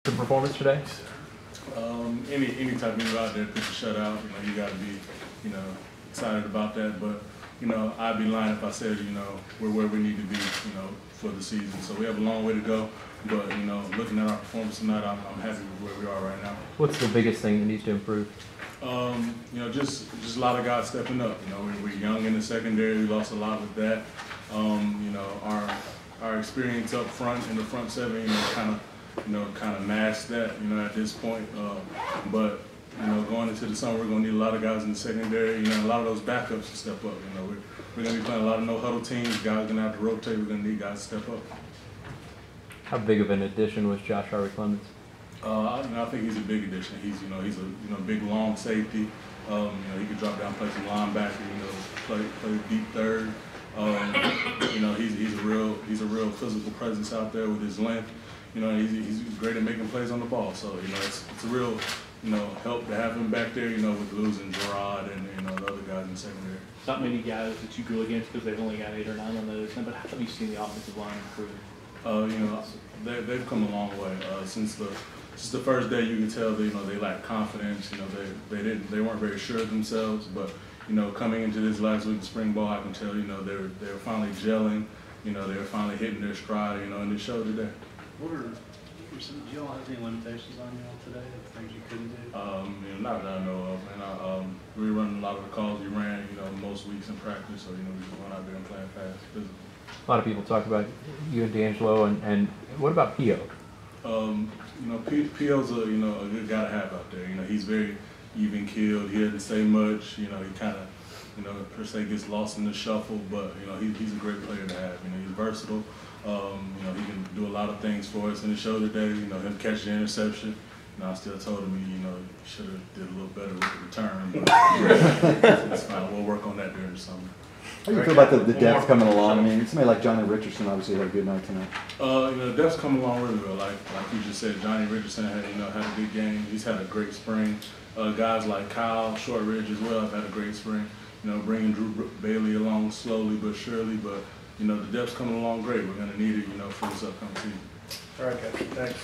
the performance today? Any type of out there pitch a shutout, you got to be, excited about that. But, I'd be lying if I said, we're where we need to be, for the season. So we have a long way to go. But, looking at our performance tonight, I'm happy with where we are right now. What's the biggest thing that needs to improve? Just a lot of guys stepping up. We're young in the secondary. We lost a lot with that. Our experience up front in the front seven, kind of masked that, at this point. But going into the summer, we're going to need a lot of guys in the secondary. A lot of those backups to step up. We're going to be playing a lot of no-huddle teams. Guys are going to have to rotate. We're going to need guys to step up. How big of an addition was Josh Clemens? I think he's a big addition. He's a big long safety. He could drop down, play some linebacker. Play deep third. He's a real physical presence out there with his length. He's great at making plays on the ball. So it's a real help to have him back there. With losing Gerard and the other guys in the secondary. Not many guys that you go against because they've only got 8 or 9 on those. But how have you seen the offensive line improve? They've come a long way since the first day. You can tell they lack confidence. They weren't very sure of themselves. But coming into this last week of spring ball, I can tell they were finally gelling. They were finally hitting their stride. And it showed today. Did y'all have any limitations on y'all today? Things you couldn't do? Not that I know of. And we were running a lot of the calls we ran. Most weeks in practice. So we just went out there and playing fast, physical. A lot of people talk about you and D'Angelo, and what about Pio? Pio's a good guy to have out there. He's very even keeled. He doesn't say much. He kind of per se gets lost in the shuffle, but he's a great player to have. He's versatile. He can do a lot of things for us. And it showed today. Him catch the interception. I still told him he should have did a little better with the return, but it's fine. We'll work on that during the summer. How do you feel about the depth coming along? Somebody like Johnny Richardson obviously had a good night tonight. The depth's coming along really well. Like you just said, Johnny Richardson had a good game. He's had a great spring. Guys like Kyle Shortridge as well have had a great spring. Bringing Drew Bailey along slowly but surely. But the depth's coming along great. We're going to need it, for this upcoming season. All right, guys. Thanks.